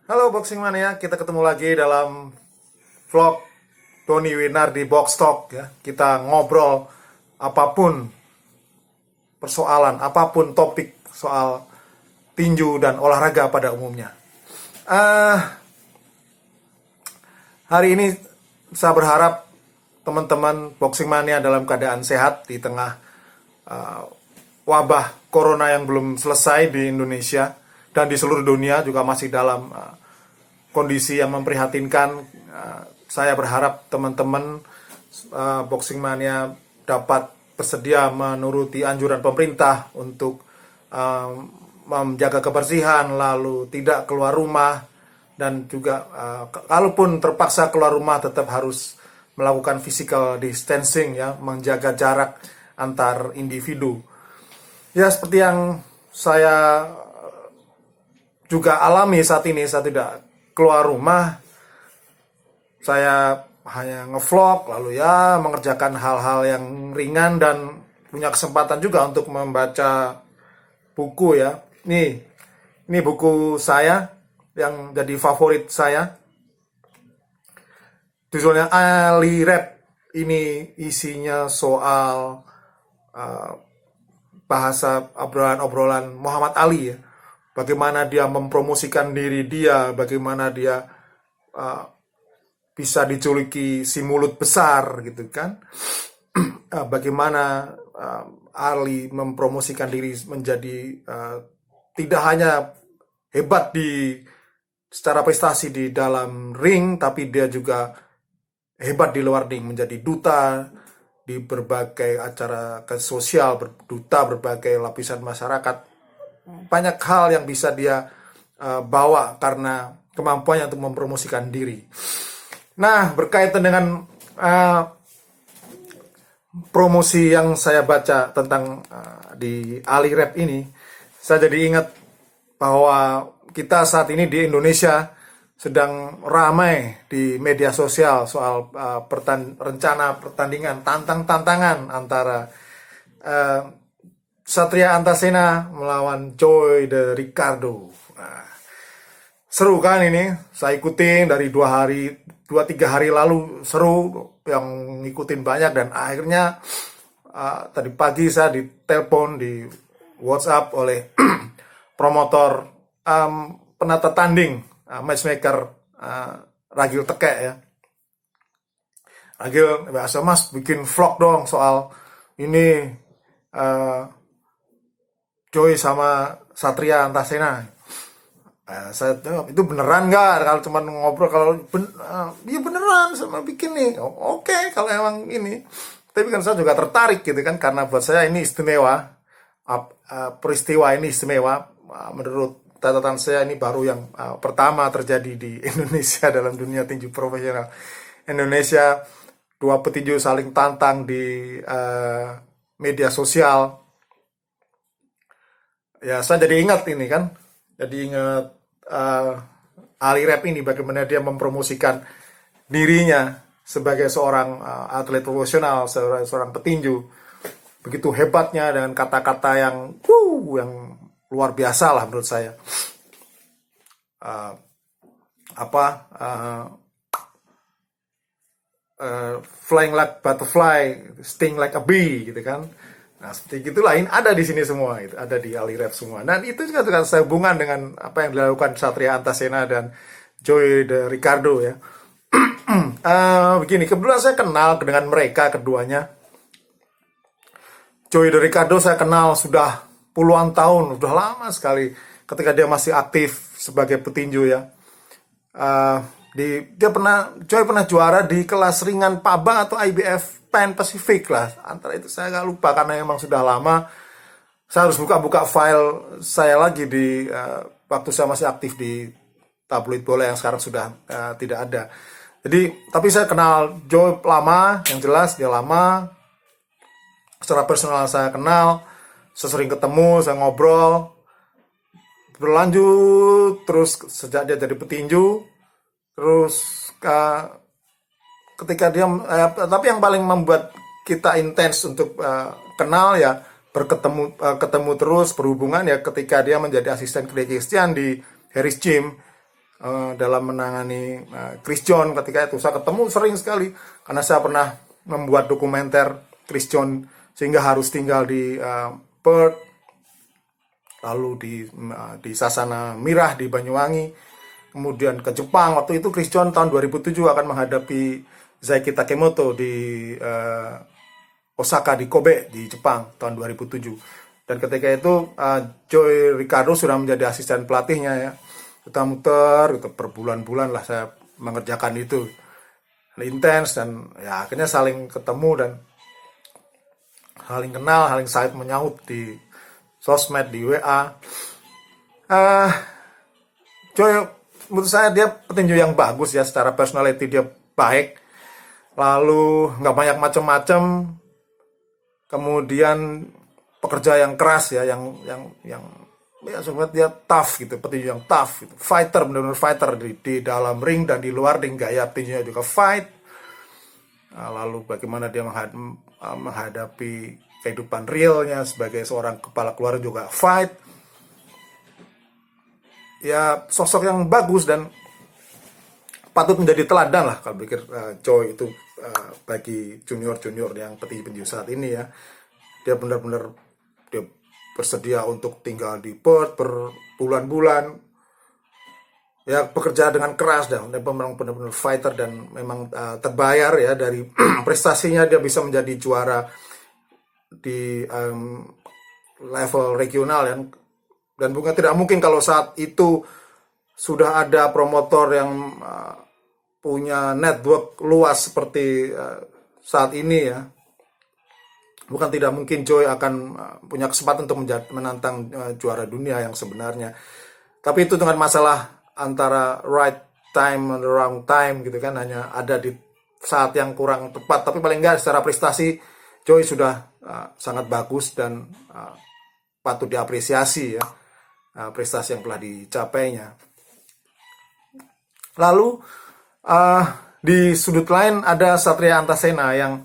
Halo Boxing Mania, kita ketemu lagi dalam vlog Tony Winar di Box Talk ya. Kita ngobrol apapun persoalan, apapun topik soal tinju dan olahraga pada umumnya. Eh, Hari ini saya berharap teman-teman Boxing Mania dalam keadaan sehat di tengah wabah corona yang belum selesai di Indonesia dan di seluruh dunia juga masih dalam kondisi yang memprihatinkan. Saya berharap teman-teman Boxing Mania dapat bersedia menuruti anjuran pemerintah untuk menjaga kebersihan, lalu tidak keluar rumah, dan juga kalaupun terpaksa keluar rumah tetap harus melakukan physical distancing ya, menjaga jarak antar individu. Ya, seperti yang saya juga alami saat ini, saya tidak keluar rumah, saya hanya ngevlog, lalu ya mengerjakan hal-hal yang ringan dan punya kesempatan juga untuk membaca buku ya. Ini buku saya yang jadi favorit saya. Judulnya Ali Rap. Ini isinya soal bahasa obrolan Muhammad Ali ya. Bagaimana dia mempromosikan diri dia, bagaimana dia bisa dijuluki si mulut besar gitu kan. Bagaimana Ali mempromosikan diri menjadi tidak hanya hebat secara prestasi di dalam ring, tapi dia juga hebat di luar ring, menjadi duta di berbagai acara sosial, duta berbagai lapisan masyarakat. Banyak hal yang bisa dia bawa karena kemampuannya untuk mempromosikan diri. Nah, berkaitan dengan promosi yang saya baca tentang di Ali Rap ini, saya jadi ingat bahwa kita saat ini di Indonesia sedang ramai di media sosial soal rencana pertandingan, tantangan antara Satria Antasena melawan Joy De Ricardo. Nah, seru kan ini? Saya ikutin dari 2-3 hari lalu, seru, yang ngikutin banyak, dan akhirnya tadi pagi saya ditelepon di WhatsApp oleh promotor penata tanding, matchmaker Ragil Tekek ya. Ragil, biasa mas bikin vlog dong soal ini Joy sama Satria Antasena. Saya jawab, itu beneran nggak? Kalau cuma ngobrol, kalau iya beneran sama bikin nih. Oke, kalau emang ini. Tapi kan saya juga tertarik gitu kan, karena buat saya ini istimewa. Peristiwa ini istimewa. Menurut catatan saya ini baru yang pertama terjadi di Indonesia dalam dunia tinju profesional. Indonesia, dua petinju saling tantang di media sosial. Ya, saya jadi ingat ini kan. Jadi ingat Ali Rap ini, bagaimana dia mempromosikan dirinya sebagai seorang atlet profesional, seorang petinju. Begitu hebatnya dengan kata-kata yang luar biasa lah menurut saya. Flying like butterfly, sting like a bee gitu kan. Nah, seperti itulah, ini ada di sini semua, itu ada di Ali Rap semua. Dan itu juga sehubungan dengan apa yang dilakukan Satria Antasena dan Joy De Ricardo ya. Begini, kebetulan saya kenal dengan mereka keduanya. Joy De Ricardo saya kenal sudah puluhan tahun, sudah lama sekali, ketika dia masih aktif sebagai petinju ya. Joy pernah juara di kelas ringan Pabang atau IBF Pan Pacific lah, antara itu saya nggak lupa, karena memang sudah lama. Saya harus buka-buka file saya lagi di waktu saya masih aktif di tabloid bola yang sekarang sudah tidak ada. Jadi, tapi saya kenal Joy lama, yang jelas dia lama. Secara personal saya kenal, saya sering ketemu, saya ngobrol, berlanjut terus sejak dia jadi petinju. Terus ketika dia tapi yang paling membuat kita intens untuk kenal ya, ketemu terus, berhubungan ya, ketika dia menjadi asisten Clay Christian di Harris Gym dalam menangani Chris John ketika itu. Saya ketemu sering sekali karena saya pernah membuat dokumenter Chris John sehingga harus tinggal di Perth, lalu di Sasana Mirah di Banyuwangi, kemudian ke Jepang. Waktu itu Chris John tahun 2007 akan menghadapi Zaiki Takemoto di Osaka di Kobe di Jepang tahun 2007. Dan ketika itu Joey Ricardo sudah menjadi asisten pelatihnya ya. Kita muter gitu, berbulan-bulan lah saya mengerjakan itu. Intens dan ya akhirnya saling ketemu dan saling kenal, saling menyaut di sosmed, di WA. Joey menurut saya dia petinju yang bagus ya, secara personality dia baik. Lalu nggak banyak macam-macam. Kemudian pekerja yang keras ya, yang ya sebenarnya dia tough gitu, petinju yang tough gitu. Fighter, benar-benar fighter di dalam ring dan di luar ring, gaya petinjunya juga fight. Lalu bagaimana dia menghadapi kehidupan realnya sebagai seorang kepala keluarga juga fight. Ya sosok yang bagus dan patut menjadi teladan lah kalau pikir Joy itu bagi junior-junior yang petinju saat ini ya. Dia benar-benar dia bersedia untuk tinggal di Perth berbulan-bulan. Ya bekerja dengan keras dan memang benar-benar fighter dan memang terbayar ya dari prestasinya. Dia bisa menjadi juara di level regional ya. Dan bukan tidak mungkin kalau saat itu sudah ada promotor yang punya network luas seperti saat ini ya. Bukan tidak mungkin Joy akan punya kesempatan untuk menantang juara dunia yang sebenarnya. Tapi itu dengan masalah antara right time and wrong time gitu kan, hanya ada di saat yang kurang tepat. Tapi paling enggak secara prestasi Joy sudah sangat bagus dan patut diapresiasi ya, prestasi yang telah dicapainya. Lalu di sudut lain ada Satria Antasena yang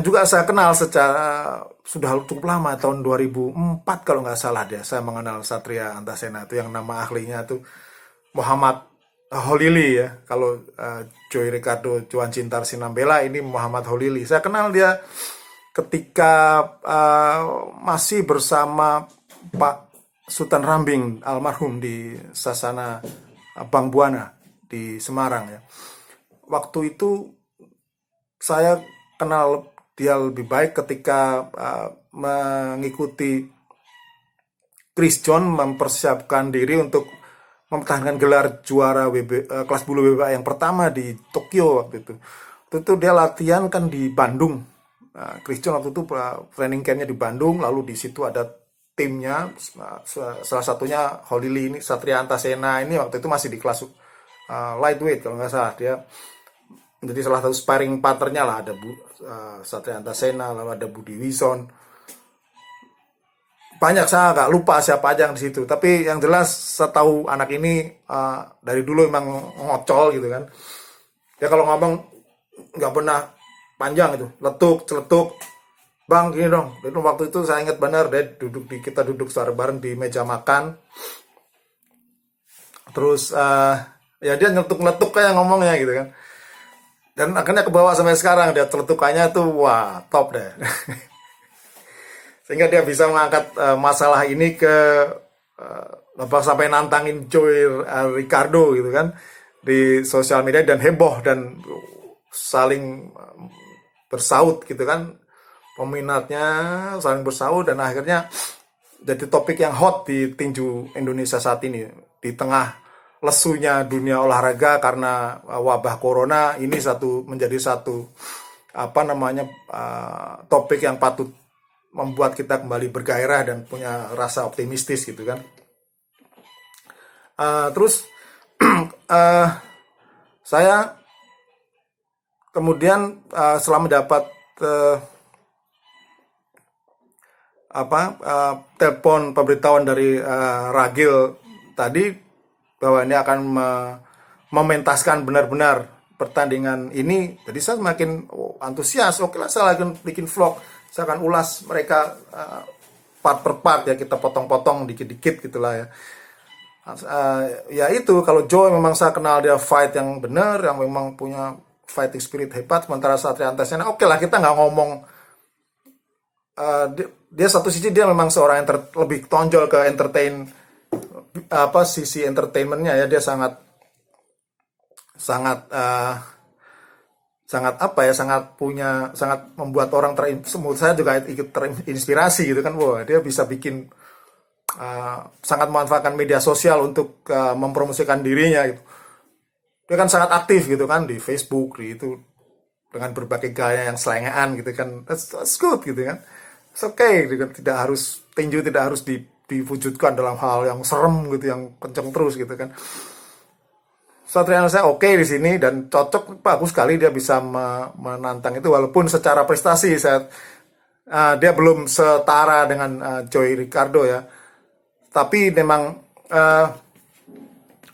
juga saya kenal secara sudah cukup lama, tahun 2004 kalau nggak salah dia saya mengenal Satria Antasena itu, yang nama ahlinya itu Muhammad Holili ya. Kalau Joey Ricardo Juan Cintar Sinambela, ini Muhammad Holili. Saya kenal dia ketika masih bersama Pak Sultan Rambing almarhum di Sasana Bang Buana di Semarang ya. Waktu itu saya kenal dia lebih baik ketika mengikuti Chris John mempersiapkan diri untuk mempertahankan gelar juara kelas bulu WBA yang pertama di Tokyo waktu itu. Waktu itu dia latihan kan di Bandung. Chris John waktu itu training campnya di Bandung, lalu di situ ada timnya, salah satunya Holili ini, Satria Antasena ini waktu itu masih di kelas lightweight kalau nggak salah. Dia menjadi salah satu sparring partnernya lah, ada Satria Antasena, lalu ada Budi Wison. Banyak, saya agak lupa siapa aja yang di situ. Tapi yang jelas saya tahu anak ini dari dulu emang ngocol gitu kan. Ya kalau ngomong nggak pernah panjang itu, letuk-celetuk. Bang gini dong. Dan waktu itu saya ingat benar dia kita duduk bareng di meja makan. Terus ya dia nyeletuk-nyeletuk kayak ngomongnya gitu kan. Dan akhirnya ke bawah sampai sekarang, dia celetukannya tuh wah top deh. Sehingga dia bisa mengangkat masalah ini ke sampai nantangin Joey Ricardo gitu kan di sosial media, dan heboh dan saling bersaut gitu kan, peminatnya saling bersaut, dan akhirnya jadi topik yang hot di tinju Indonesia saat ini di tengah lesunya dunia olahraga karena wabah corona ini. Menjadi satu topik yang patut membuat kita kembali bergairah dan punya rasa optimistis gitu kan. Terus saya kemudian setelah mendapat telepon pemberitahuan dari Ragil tadi bahwa ini akan mementaskan benar-benar pertandingan ini, jadi saya semakin antusias. Oke lah, saya akan bikin vlog, saya akan ulas mereka part per part ya, kita potong-potong dikit-dikit gitulah ya. Ya itu, kalau Joy memang saya kenal dia fight yang benar, yang memang punya fighting spirit hebat, sementara Satria Antasena oke lah, kita nggak ngomong dia satu sisi dia memang seorang yang lebih tonjol ke sisi entertainmentnya ya, dia sangat sangat membuat orang saya juga ikut terinspirasi gitu kan. Wah, dia bisa bikin sangat memanfaatkan media sosial untuk mempromosikan dirinya gitu. Dia kan sangat aktif gitu kan di Facebook, di itu, dengan berbagai gaya yang selengean gitu kan. That's good gitu kan. It's okay gitu kan. Tidak harus tinju, tidak harus diwujudkan dalam hal yang serem gitu, yang kenceng terus gitu kan. Satria saya oke di sini dan cocok, bagus sekali dia bisa menantang itu, walaupun secara prestasi dia belum setara dengan Joy Ricardo ya. Tapi memang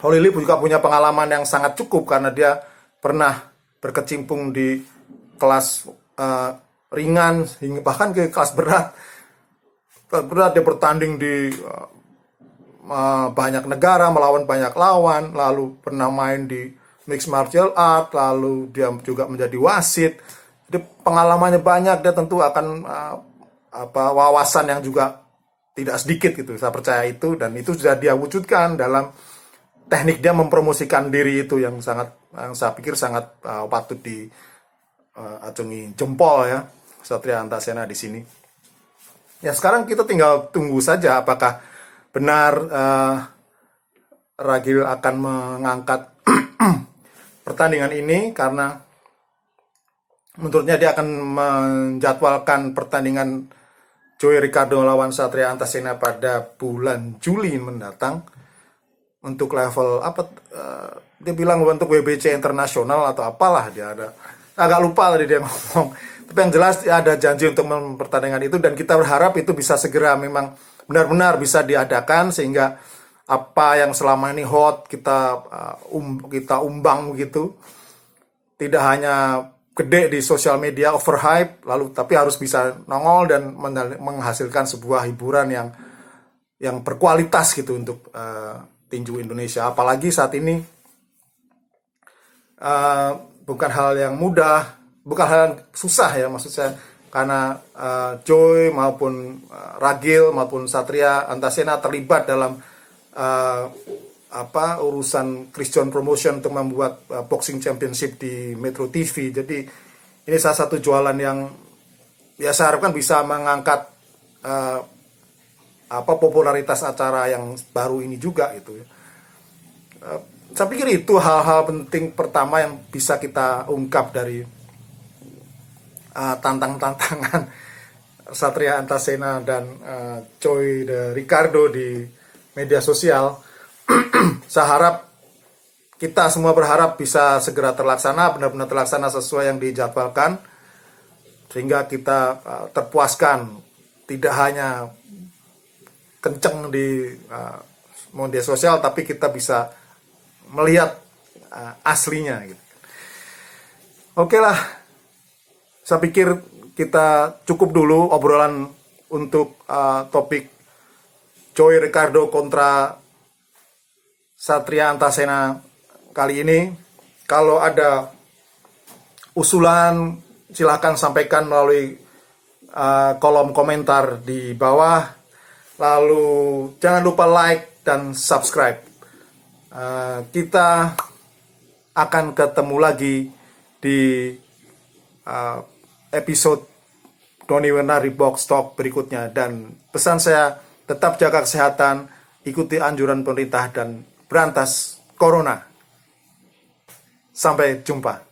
Holly Lee juga punya pengalaman yang sangat cukup karena dia pernah berkecimpung di kelas ringan hingga bahkan ke kelas berat. Dia bertanding di banyak negara, melawan banyak lawan, lalu pernah main di mixed martial art, lalu dia juga menjadi wasit. Jadi pengalamannya banyak, dia tentu akan wawasan yang juga tidak sedikit gitu, saya percaya itu, dan itu sudah dia wujudkan dalam teknik dia mempromosikan diri itu yang saya pikir sangat patut diacungi jempol ya, Satria Antasena di sini. Ya sekarang kita tinggal tunggu saja apakah benar Ragil akan mengangkat pertandingan ini, karena menurutnya dia akan menjadwalkan pertandingan Joy Ricardo lawan Satria Antasena pada bulan Juli mendatang untuk level dia bilang untuk WBC internasional atau apalah, dia ada agak lupa tadi dia ngomong, tapi yang jelas ada janji untuk mempertandingkan itu, dan kita berharap itu bisa segera memang benar-benar bisa diadakan, sehingga apa yang selama ini hot kita umbang begitu, tidak hanya gede di sosial media, overhype, lalu tapi harus bisa nongol dan menghasilkan sebuah hiburan yang berkualitas gitu untuk tinju Indonesia. Apalagi saat ini bukan hal yang mudah, bukan hal yang susah ya maksud saya, karena Joy maupun Ragil maupun Satria Antasena terlibat dalam urusan Christian Promotion untuk membuat boxing championship di Metro TV. Jadi ini salah satu jualan yang ya saya harapkan bisa mengangkat popularitas acara yang baru ini juga gitu. Saya pikir itu hal-hal penting pertama yang bisa kita ungkap dari tantangan Satria Antasena dan Joy Ricardo di media sosial. Saya harap, kita semua berharap bisa segera terlaksana, benar-benar terlaksana sesuai yang dijadwalkan, sehingga kita terpuaskan, tidak hanya kenceng di media sosial, tapi kita bisa melihat aslinya gitu. Oke lah, saya pikir kita cukup dulu obrolan untuk topik Joy Ricardo kontra Satria Antasena kali ini. Kalau ada usulan silahkan sampaikan melalui kolom komentar di bawah. Lalu jangan lupa like dan subscribe. Kita akan ketemu lagi di episode Doni Wenari Box Talk berikutnya. Dan pesan saya, tetap jaga kesehatan, ikuti anjuran pemerintah, dan berantas corona. Sampai jumpa.